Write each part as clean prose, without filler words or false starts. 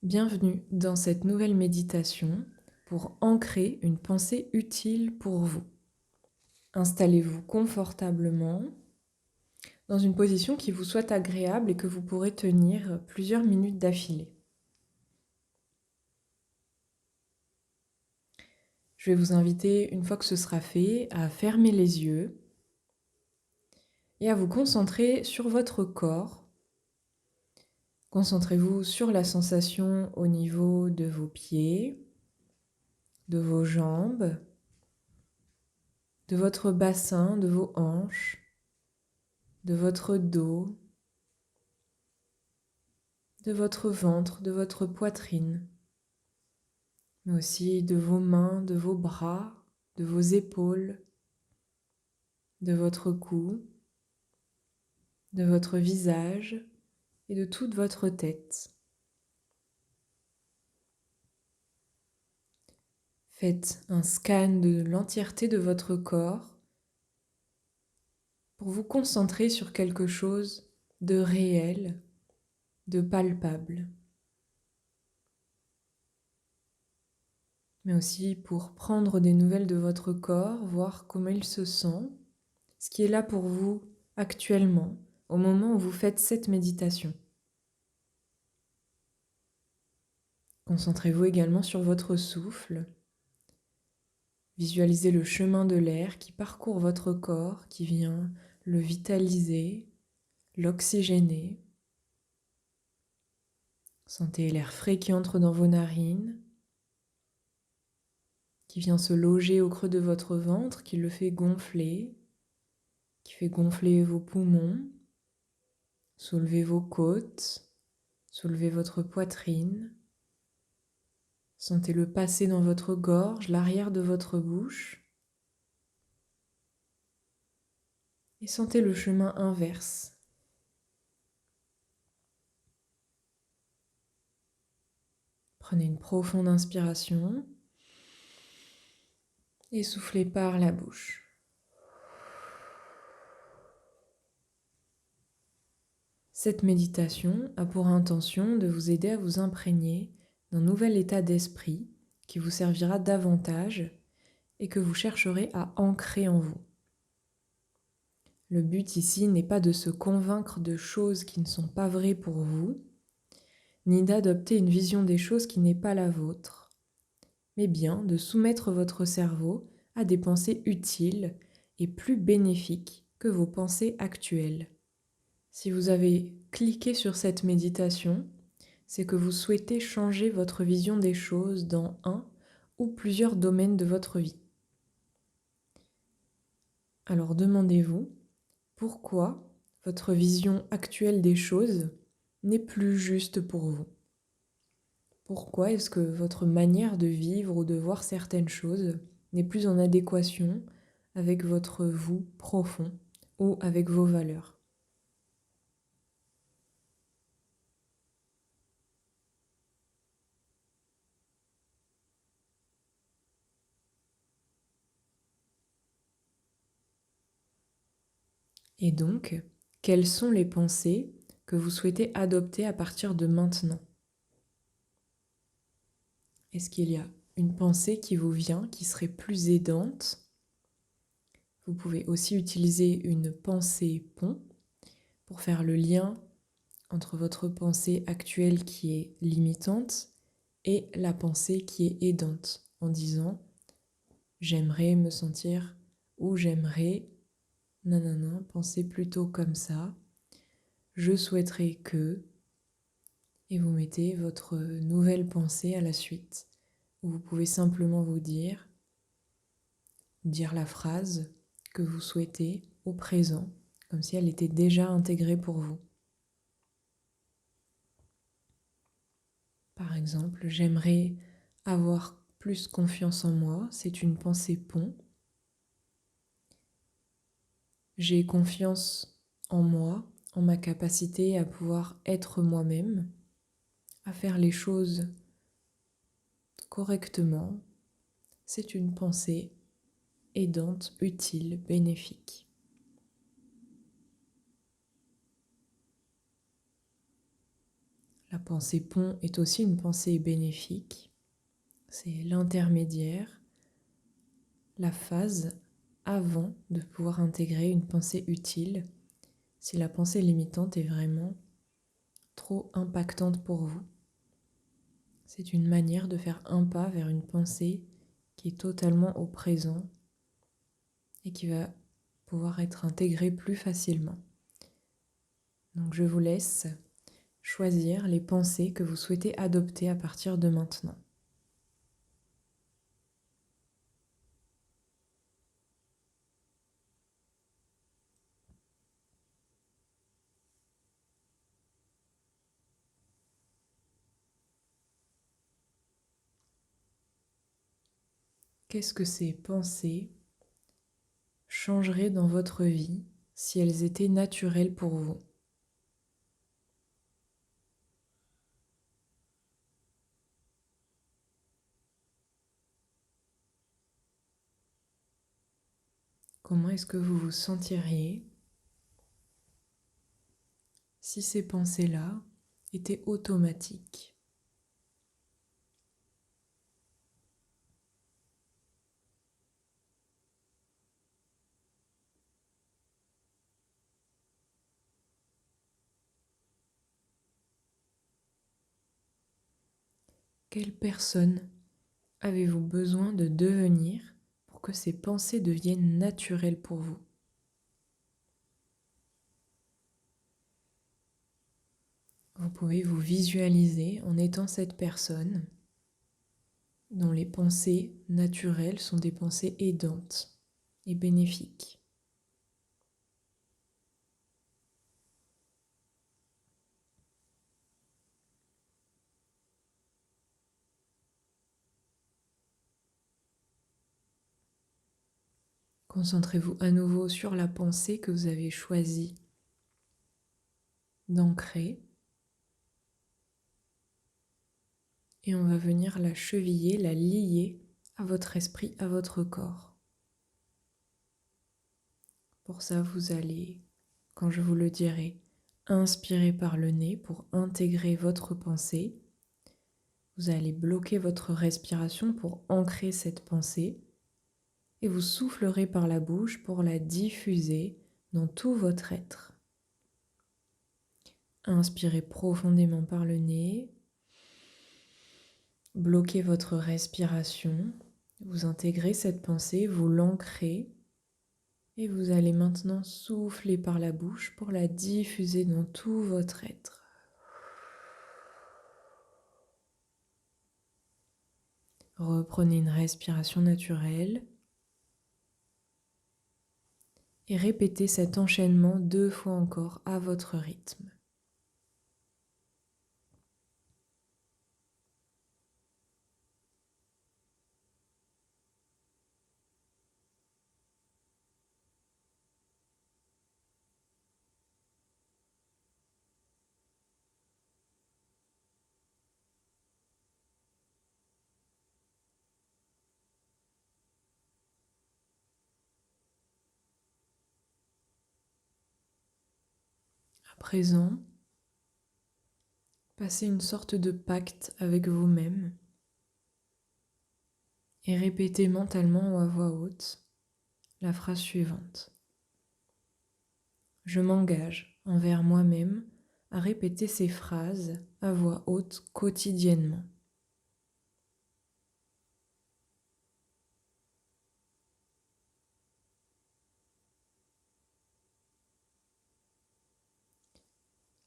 Bienvenue dans cette nouvelle méditation pour ancrer une pensée utile pour vous. Installez-vous confortablement dans une position qui vous soit agréable et que vous pourrez tenir plusieurs minutes d'affilée. Je vais vous inviter, une fois que ce sera fait, à fermer les yeux et à vous concentrer sur votre corps. Concentrez-vous sur la sensation au niveau de vos pieds, de vos jambes, de votre bassin, de vos hanches, de votre dos, de votre ventre, de votre poitrine, mais aussi de vos mains, de vos bras, de vos épaules, de votre cou, de votre visage et de toute votre tête. Faites un scan de l'entièreté de votre corps pour vous concentrer sur quelque chose de réel, de palpable, mais aussi pour prendre des nouvelles de votre corps, voir comment il se sent, ce qui est là pour vous actuellement, au moment où vous faites cette méditation. Concentrez-vous également sur votre souffle. Visualisez le chemin de l'air qui parcourt votre corps, qui vient le vitaliser, l'oxygéner. Sentez l'air frais qui entre dans vos narines, qui vient se loger au creux de votre ventre, qui le fait gonfler, qui fait gonfler vos poumons, soulever vos côtes, soulever votre poitrine. Sentez-le passer dans votre gorge, l'arrière de votre bouche. Et sentez le chemin inverse. Prenez une profonde inspiration et soufflez par la bouche. Cette méditation a pour intention de vous aider à vous imprégner d'un nouvel état d'esprit qui vous servira davantage et que vous chercherez à ancrer en vous. Le but ici n'est pas de se convaincre de choses qui ne sont pas vraies pour vous, ni d'adopter une vision des choses qui n'est pas la vôtre, mais bien de soumettre votre cerveau à des pensées utiles et plus bénéfiques que vos pensées actuelles. Si vous avez cliqué sur cette méditation, c'est que vous souhaitez changer votre vision des choses dans un ou plusieurs domaines de votre vie. Alors demandez-vous pourquoi votre vision actuelle des choses n'est plus juste pour vous. Pourquoi est-ce que votre manière de vivre ou de voir certaines choses n'est plus en adéquation avec votre vous profond ou avec vos valeurs? Et donc, quelles sont les pensées que vous souhaitez adopter à partir de maintenant? Est-ce qu'il y a une pensée qui vous vient, qui serait plus aidante? Vous pouvez aussi utiliser une pensée pont pour faire le lien entre votre pensée actuelle qui est limitante et la pensée qui est aidante, en disant « j'aimerais me sentir » ou « j'aimerais… » nanana, pensez plutôt comme ça. Je souhaiterais que… et vous mettez votre nouvelle pensée à la suite. Ou vous pouvez simplement vous dire la phrase que vous souhaitez au présent, comme si elle était déjà intégrée pour vous. Par exemple, j'aimerais avoir plus confiance en moi, c'est une pensée pont. J'ai confiance en moi, en ma capacité à pouvoir être moi-même, à faire les choses correctement. C'est une pensée aidante, utile, bénéfique. La pensée pont est aussi une pensée bénéfique. C'est l'intermédiaire, la phase avant de pouvoir intégrer une pensée utile si la pensée limitante est vraiment trop impactante pour vous. C'est une manière de faire un pas vers une pensée qui est totalement au présent et qui va pouvoir être intégrée plus facilement. Donc je vous laisse choisir les pensées que vous souhaitez adopter à partir de maintenant. Qu'est-ce que ces pensées changeraient dans votre vie si elles étaient naturelles pour vous? Comment est-ce que vous vous sentiriez si ces pensées-là étaient automatiques? Quelle personne avez-vous besoin de devenir pour que ces pensées deviennent naturelles pour vous? Vous pouvez vous visualiser en étant cette personne dont les pensées naturelles sont des pensées aidantes et bénéfiques. Concentrez-vous à nouveau sur la pensée que vous avez choisi d'ancrer et on va venir la cheviller, la lier à votre esprit, à votre corps. Pour ça, vous allez, quand je vous le dirai, inspirer par le nez pour intégrer votre pensée. Vous allez bloquer votre respiration pour ancrer cette pensée et vous soufflerez par la bouche pour la diffuser dans tout votre être. Inspirez profondément par le nez, bloquez votre respiration, vous intégrez cette pensée, vous l'ancrez et vous allez maintenant souffler par la bouche pour la diffuser dans tout votre être. Reprenez une respiration naturelle et répétez cet enchaînement 2 fois encore à votre rythme. À présent, passez une sorte de pacte avec vous-même et répétez mentalement ou à voix haute la phrase suivante. Je m'engage envers moi-même à répéter ces phrases à voix haute quotidiennement.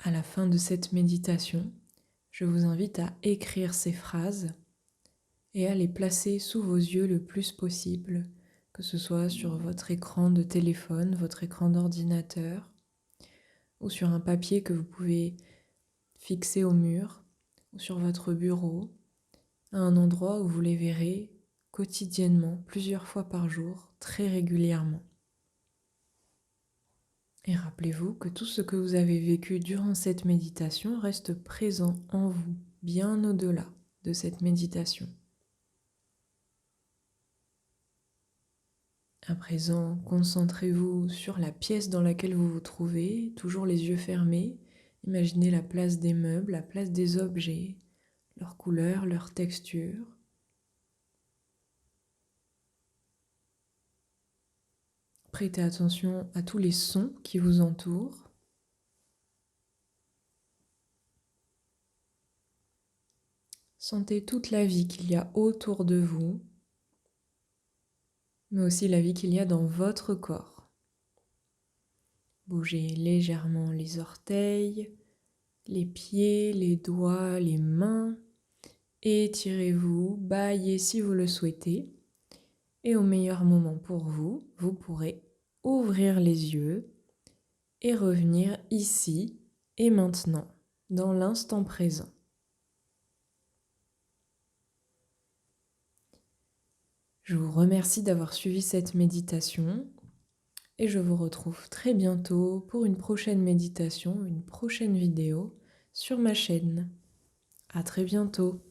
À la fin de cette méditation, je vous invite à écrire ces phrases et à les placer sous vos yeux le plus possible, que ce soit sur votre écran de téléphone, votre écran d'ordinateur ou sur un papier que vous pouvez fixer au mur ou sur votre bureau, à un endroit où vous les verrez quotidiennement, plusieurs fois par jour, très régulièrement. Et rappelez-vous que tout ce que vous avez vécu durant cette méditation reste présent en vous, bien au-delà de cette méditation. À présent, concentrez-vous sur la pièce dans laquelle vous vous trouvez, toujours les yeux fermés, Imaginez la place des meubles, la place des objets, leur couleur, leur texture. Prêtez attention à tous les sons qui vous entourent. Sentez toute la vie qu'il y a autour de vous, mais aussi la vie qu'il y a dans votre corps. Bougez légèrement les orteils, les pieds, les doigts, les mains. Étirez-vous, bâillez si vous le souhaitez. Et au meilleur moment pour vous, vous pourrez ouvrir les yeux et revenir ici et maintenant, dans l'instant présent. Je vous remercie d'avoir suivi cette méditation et je vous retrouve très bientôt pour une prochaine méditation, une prochaine vidéo sur ma chaîne. À très bientôt.